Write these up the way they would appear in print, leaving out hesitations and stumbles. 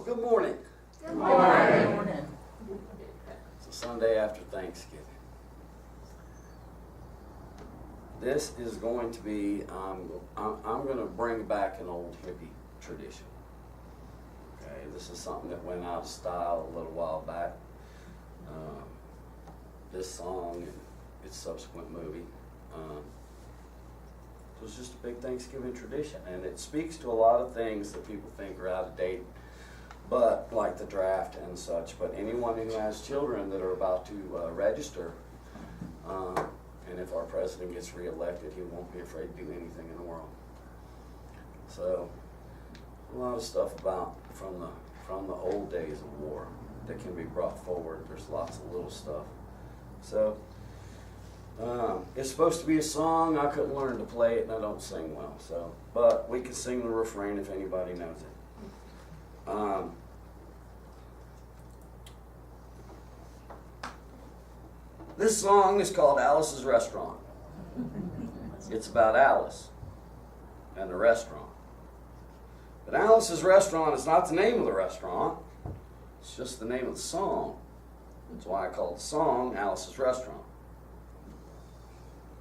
Well, good morning. Good morning. Morning. It's a Sunday after Thanksgiving. This is going to be, I'm going to bring back an old hippie tradition. Okay, this is something that went out of style a little while back. This song and its subsequent movie was just a big Thanksgiving tradition, and it speaks to a lot of things that people think are out of date, but like the draft and such. But anyone who has children that are about to register, and if our president gets reelected, he won't be afraid to do anything in the world. So a lot of stuff about from the old days of war that can be brought forward. There's lots of little stuff. So it's supposed to be a song. I couldn't learn to play it, and I don't sing well. So, but we can sing the refrain if anybody knows it. This song is called Alice's Restaurant. It's about Alice and the restaurant. But Alice's Restaurant is not the name of the restaurant. It's just the name of the song. That's why I call the song Alice's Restaurant.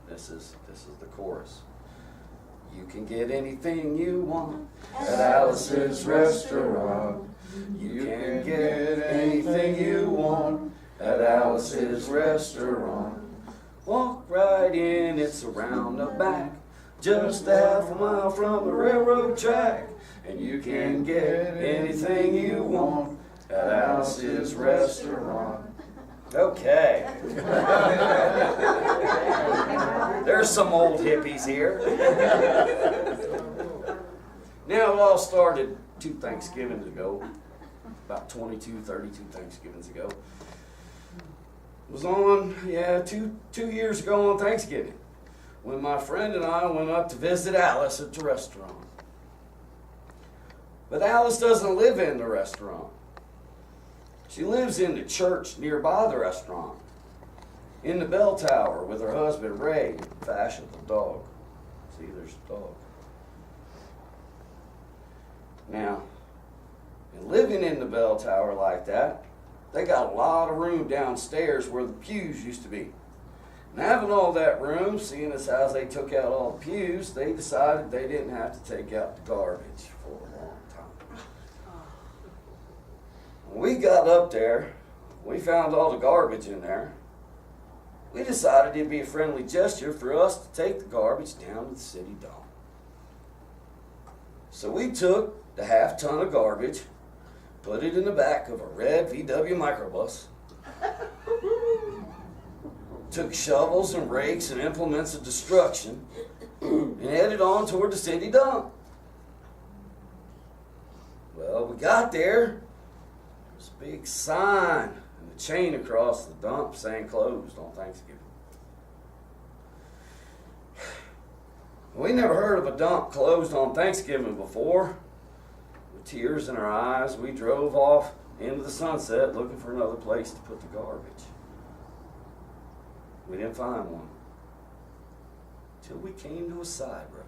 This is the chorus. You can get anything you want at Alice's Restaurant. You can get anything you want at Alice's Restaurant. Walk right in, it's around the back, just a half a mile from the railroad track. And you can get anything you want at Alice's Restaurant. Okay. There's some old hippies here. Now, it all started 2 Thanksgivings ago, about 22, 32 Thanksgivings ago. It was on, two years ago on Thanksgiving, when my friend and I went up to visit Alice at the restaurant. But Alice doesn't live in the restaurant. She lives in the church nearby the restaurant, in the bell tower with her husband Ray, the fashionable dog. See, there's a dog. Now, in living in the bell tower like that, they got a lot of room downstairs where the pews used to be. And having all that room, seeing as how they took out all the pews, they decided they didn't have to take out the garbage for a long time. When we got up there, we found all the garbage in there. We decided it'd be a friendly gesture for us to take the garbage down to the city dump. So we took the half-ton of garbage, put it in the back of a red VW microbus, took shovels and rakes and implements of destruction, and headed on toward the city dump. Well, we got there. There's a big sign and a chain across the dump saying closed on Thanksgiving. We never heard of a dump closed on Thanksgiving before. With tears in our eyes, we drove off into the sunset looking for another place to put the garbage. We didn't find one till we came to a side road.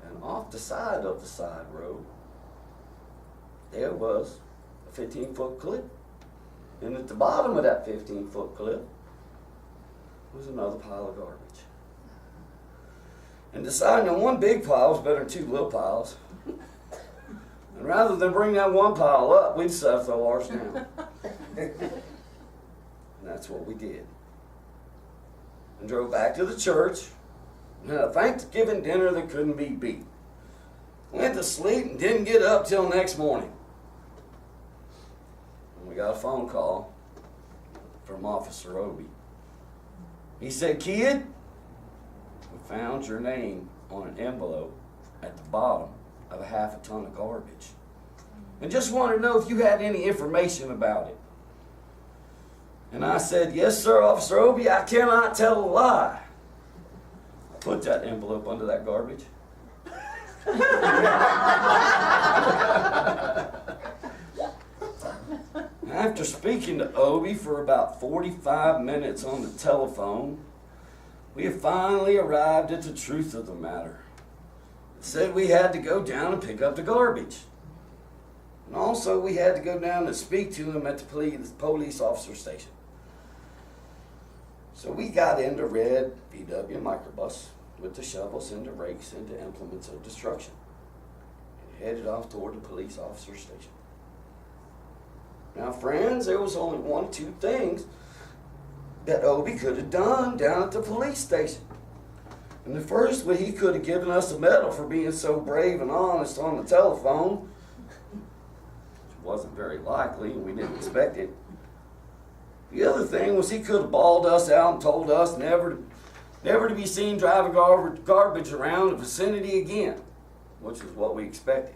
And off the side of the side road, there was a 15-foot cliff. And at the bottom of that 15-foot cliff was another pile of garbage. And deciding that one big pile was better than 2 little piles. And rather than bring that one pile up, we decided to throw ours down. And that's what we did. And drove back to the church and had a Thanksgiving dinner that couldn't be beat. Went to sleep and didn't get up till next morning. And we got a phone call from Officer Obie. He said, "Kid, we found your name on an envelope at the bottom of a half a ton of garbage. And just wanted to know if you had any information about it." And I said, "Yes, sir, Officer Obie, I cannot tell a lie." I put that envelope under that garbage. After speaking to Obie for about 45 minutes on the telephone, we have finally arrived at the truth of the matter. It said we had to go down and pick up the garbage. And also we had to go down and speak to him at the police officer station. So we got into red VW microbus with the shovels and the rakes and the implements of destruction and headed off toward the police officer station. Now, friends, there was only one or two things that Obie could have done down at the police station. And the first one, he could have given us a medal for being so brave and honest on the telephone, which wasn't very likely, and we didn't expect it. The other thing was he could have bawled us out and told us never to be seen driving garbage around the vicinity again, which is what we expected.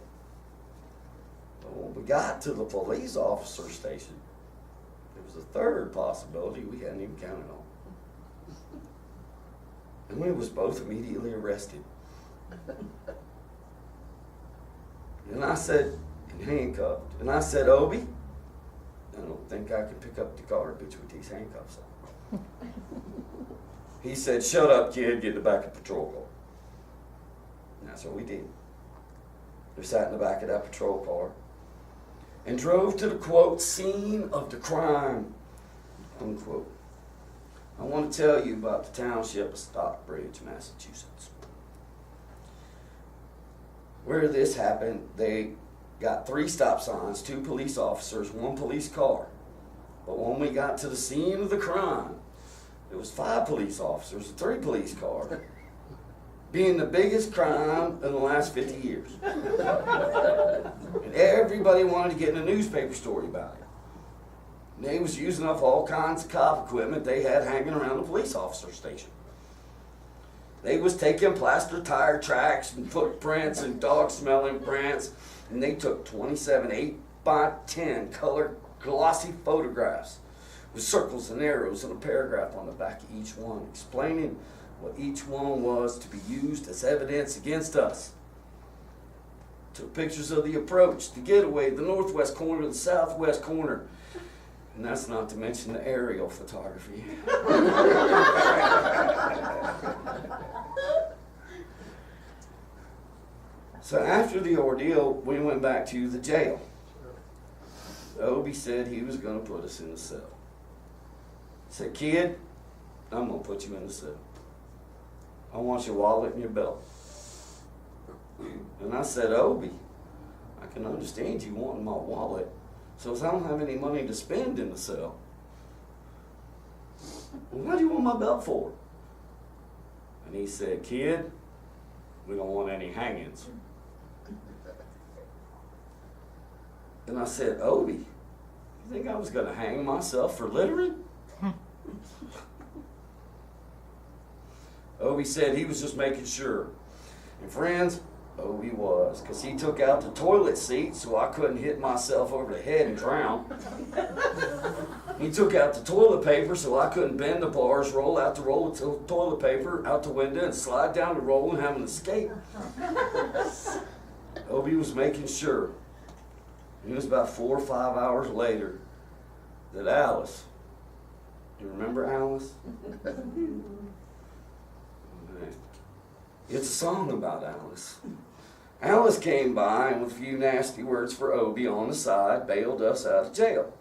But when we got to the police officer station, there was a third possibility we hadn't even counted on. And we was both immediately arrested. And I said, and handcuffed, and I said, Obie, I don't think I can pick up the garbage with these handcuffs on. He said, shut up, kid, get in the back of the patrol car. And that's what we did. We sat in the back of that patrol car and drove to the, quote, scene of the crime, unquote. I want to tell you about the township of Stockbridge, Massachusetts. Where this happened, they got 3 stop signs, 2 police officers, 1 police car. But when we got to the scene of the crime, there was 5 police officers and 3 police cars, being the biggest crime in the last 50 years. And everybody wanted to get in a newspaper story about it. And they was using up all kinds of cop equipment they had hanging around the police officer station. They was taking plaster tire tracks and footprints and dog-smelling prints, and they took 27 8x10 color glossy photographs with circles and arrows and a paragraph on the back of each one, explaining what each one was to be used as evidence against us. Took pictures of the approach, the getaway, the northwest corner, the southwest corner, and that's not to mention the aerial photography. So after the ordeal, we went back to the jail. Obie said he was going to put us in the cell. He said, kid, I'm going to put you in the cell. I want your wallet and your belt. And I said, Obie, I can understand you wanting my wallet, so if I don't have any money to spend in the cell, well, what do you want my belt for? And he said, kid, we don't want any hangings. And I said, Obie, you think I was going to hang myself for littering? Obie said he was just making sure. And friends, Obie was, because he took out the toilet seat so I couldn't hit myself over the head and drown. He took out the toilet paper so I couldn't bend the bars, roll out the roll of toilet paper out the window and slide down the roll and have an escape. Obie was making sure. It was about 4 or 5 hours later that Alice, do you remember Alice? It's a song about Alice. Alice came by and with a few nasty words for Obie on the side, bailed us out of jail.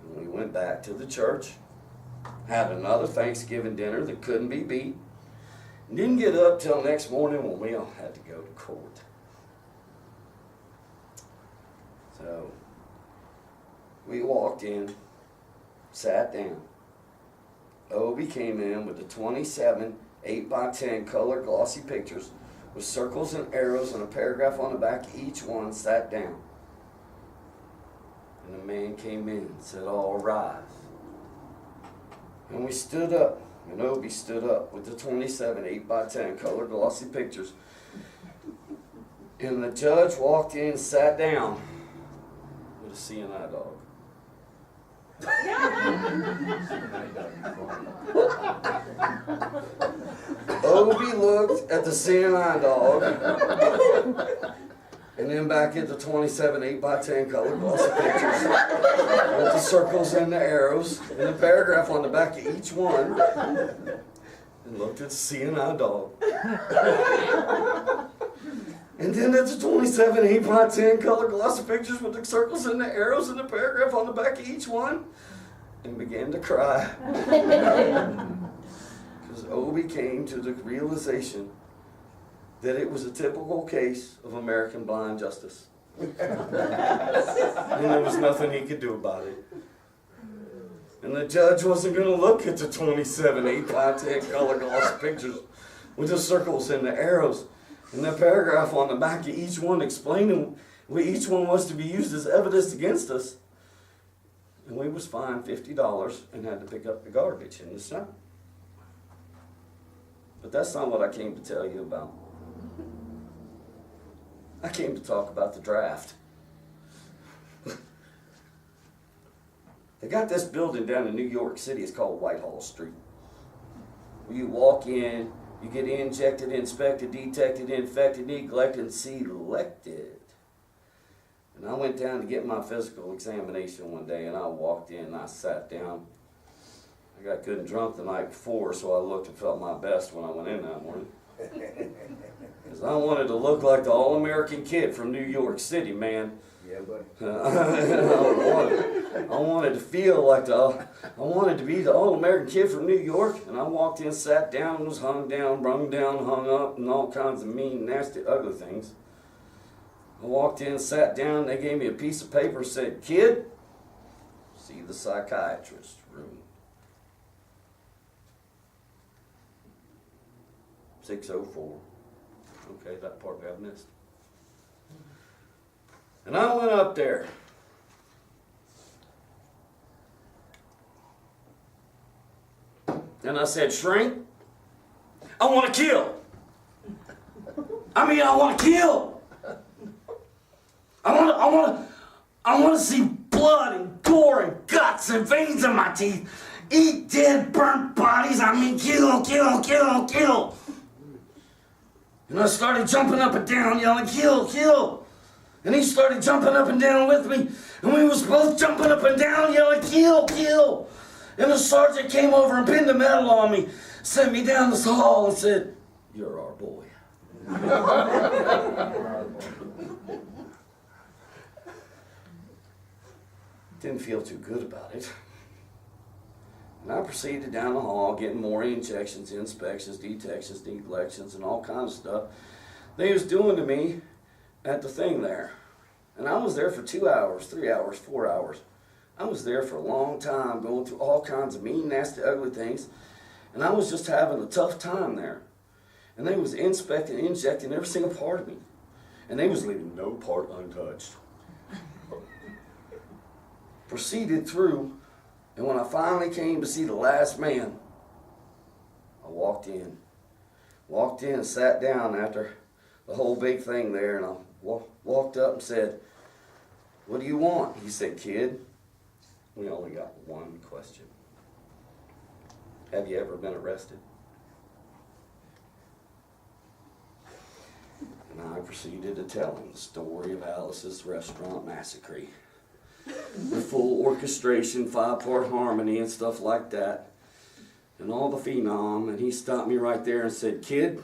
And we went back to the church, had another Thanksgiving dinner that couldn't be beat, and didn't get up till next morning when we all had to go to court. So we walked in, sat down. Obie came in with the 27 8x10 color glossy pictures with circles and arrows and a paragraph on the back of each one, sat down. And the man came in and said, all rise. And we stood up, and Obie stood up with the 27 8x10 color glossy pictures. And the judge walked in and sat down with a CNI dog. Obie looked at the CNI dog and then back at the 27 8x10 color glossy pictures with the circles and the arrows and the paragraph on the back of each one and looked at the CNI dog. And then it's 27 8x10 color glossy pictures with the circles and the arrows and the paragraph on the back of each one, and began to cry. Because Obi came to the realization that it was a typical case of American blind justice. And there was nothing he could do about it. And the judge wasn't going to look at the 27 8x10 color glossy pictures with the circles and the arrows and the paragraph on the back of each one explaining what each one was to be used as evidence against us. And we was fined $50 and had to pick up the garbage in the snow. But that's not what I came to tell you about. I came to talk about the draft. They got this building down in New York City. It's called Whitehall Street. Where you walk in, you get injected, inspected, detected, infected, neglected, and selected. And I went down to get my physical examination one day, and I walked in and I sat down. I got good and drunk the night before, so I looked and felt my best when I went in that morning. Because I wanted to look like the all-American kid from New York City, man. Yeah, buddy. I wanted to feel like I wanted to be the all-American kid from New York. And I walked in, sat down, and was hung down, brung down, hung up, and all kinds of mean, nasty, ugly things. I walked in, sat down, they gave me a piece of paper and said, "Kid, see the psychiatrist room. 604. Okay, that part I missed. And I went up there. And I said, "Shrink, I want to kill. I want to kill. I want to see blood and gore and guts and veins in my teeth. Eat dead, burnt bodies. Kill, kill, kill, kill." And I started jumping up and down, yelling, "Kill, kill." And he started jumping up and down with me. And we was both jumping up and down, yelling, "Kill, kill." And the sergeant came over and pinned the medal on me, sent me down this hall and said, "You're our boy." Didn't feel too good about it. And I proceeded down the hall, getting more injections, inspections, detections, neglections, and all kinds of stuff they was doing to me at the thing there. And I was there for 2 hours, 3 hours, 4 hours. I was there for a long time, going through all kinds of mean, nasty, ugly things. And I was just having a tough time there. And they was inspecting, injecting every single part of me. And they was leaving no part untouched. Proceeded through, and when I finally came to see the last man, I walked in and sat down after the whole big thing there, and I walked up and said, "What do you want?" He said, "Kid, we only got one question. Have you ever been arrested?" And I proceeded to tell him the story of Alice's Restaurant Massacre. The full orchestration, 5-part harmony and stuff like that. And all the phenom. And he stopped me right there and said, "Kid,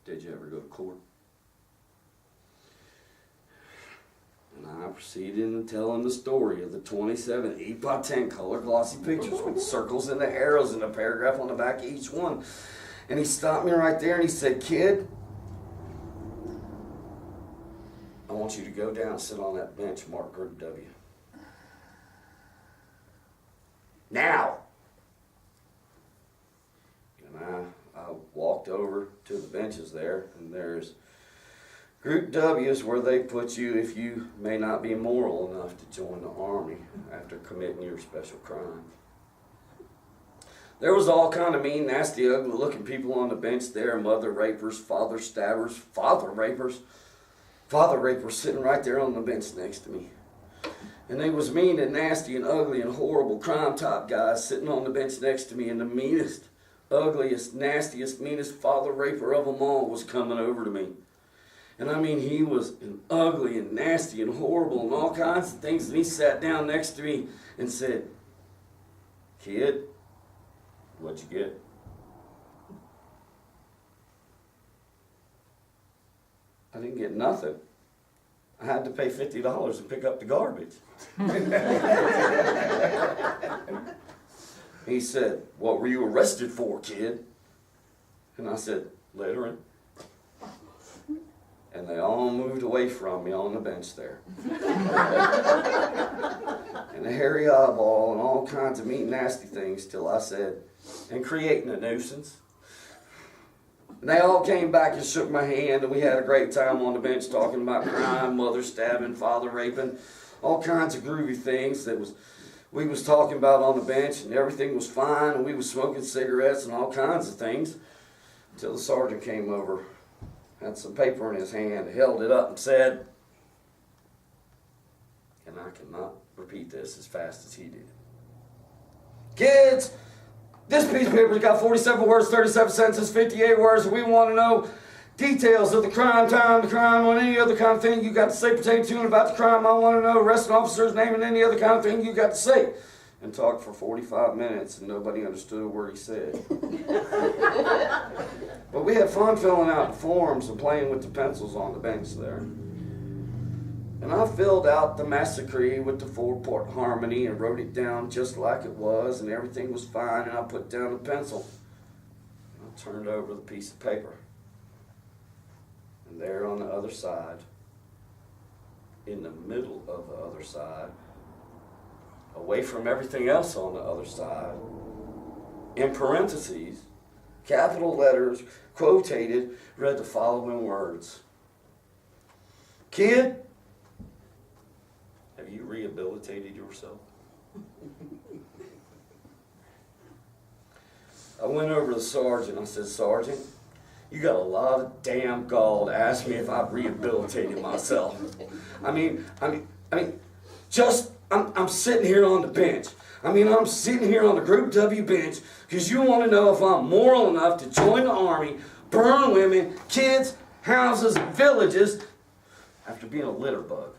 did you ever go to court?" And I proceeded to tell him the story of the 27 8x10 color glossy pictures with circles and the arrows and a paragraph on the back of each one. And he stopped me right there and he said, "Kid, I want you to go down and sit on that bench marked Group W. Now." And I walked over to the benches there, and there's Group W is where they put you if you may not be moral enough to join the Army after committing your special crime. There was all kind of mean, nasty, ugly-looking people on the bench there, mother rapers, father stabbers, father rapers sitting right there on the bench next to me. And they was mean and nasty and ugly and horrible crime-top guys sitting on the bench next to me, and the meanest, ugliest, nastiest, meanest father raper of them all was coming over to me. And he was ugly and nasty and horrible and all kinds of things, and he sat down next to me and said, "Kid, what'd you get?" I didn't get nothing. I had to pay $50 to pick up the garbage. He said, "What were you arrested for, kid?" And I said, "Littering." And they all moved away from me on the bench there. And a hairy eyeball and all kinds of mean, nasty things till I said, "And creating a nuisance." And they all came back and shook my hand, and we had a great time on the bench talking about crime, mother stabbing, father raping, all kinds of groovy things that we was talking about on the bench, and everything was fine, and we was smoking cigarettes and all kinds of things until the sergeant came over, had some paper in his hand, held it up and said, and I cannot repeat this as fast as he did, "Kids, this piece of paper's got 47 words, 37 sentences, 58 words, and we want to know details of the crime, time, the crime, or any other kind of thing you got to say pertaining to and about the crime. I want to know arresting officer's name and any other kind of thing you got to say." And talked for 45 minutes, and nobody understood a word he said. But we had fun filling out the forms and playing with the pencils on the bench there. And I filled out the massacre with the 4-part harmony and wrote it down just like it was, and everything was fine, and I put down the pencil. And I turned over the piece of paper. And there on the other side, in the middle of the other side, away from everything else on the other side, in parentheses, capital letters, quotated, read the following words: "Kid, have you rehabilitated yourself?" I went over to the sergeant. I said, "Sergeant, you got a lot of damn gall to ask me if I've rehabilitated myself. I'm sitting here on the bench. I'm sitting here on the Group W bench because you want to know if I'm moral enough to join the Army, burn women, kids, houses, and villages after being a litter bug."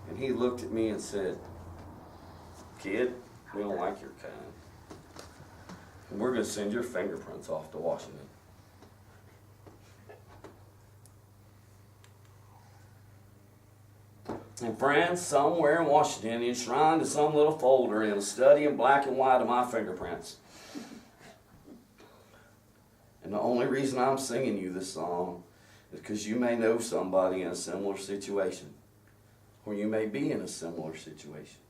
And he looked at me and said, "Kid, we don't like your kind. And we're going to send your fingerprints off to Washington." And friends, somewhere in Washington, enshrined in some little folder in a study in black and white of my fingerprints. And the only reason I'm singing you this song is because you may know somebody in a similar situation. Or you may be in a similar situation.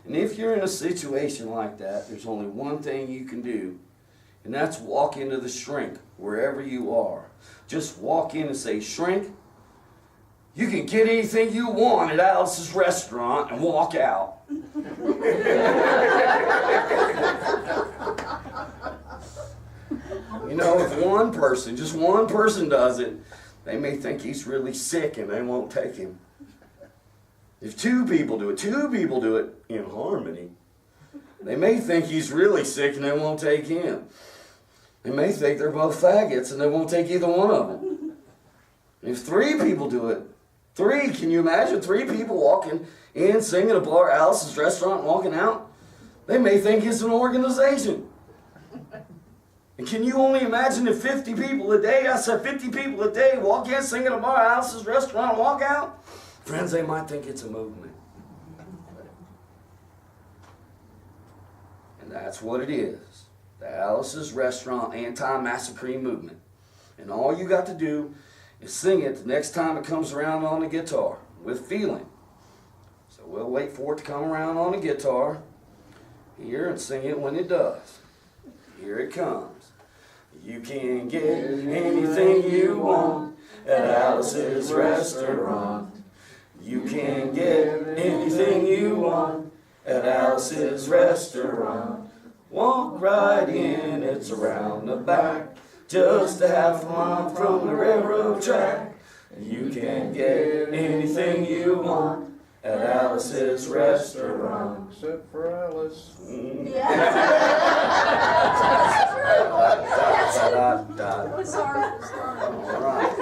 And if you're in a situation like that, there's only one thing you can do, and that's walk into the shrink wherever you are. Just walk in and say, "Shrink, you can get anything you want at Alice's restaurant," and walk out. You know, if one person, just one person does it, they may think he's really sick and they won't take him. If two people do it in harmony, they may think he's really sick and they won't take him. They may think they're both faggots and they won't take either one of them. If 3 people do it, can you imagine 3 people walking in, singing a bar, Alice's restaurant, and walking out? They may think it's an organization. And can you only imagine if 50 people a day, I said 50 people a day, walk in, sing at a bar, Alice's restaurant, and walk out? Friends, they might think it's a movement. And that's what it is. The Alice's Restaurant Anti-Massacre Movement. And all you got to do is sing it the next time it comes around on the guitar with feeling. So we'll wait for it to come around on the guitar here and sing it when it does. Here it comes. You can get anything you want at Alice's Restaurant. You can get anything you want at Alice's Restaurant. Walk right in, it's around the back, just a half a mile from the railroad track. You can get anything you want at Alice's Restaurant. Except for Alice. All right.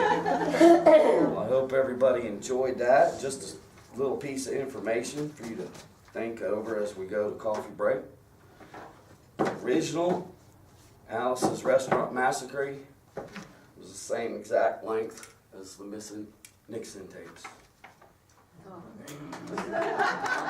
Well, I hope everybody enjoyed that. Just a little piece of information for you to think over as we go to coffee break. Original Alice's Restaurant Massacre was was the same exact length as the missing Nixon tapes. Oh.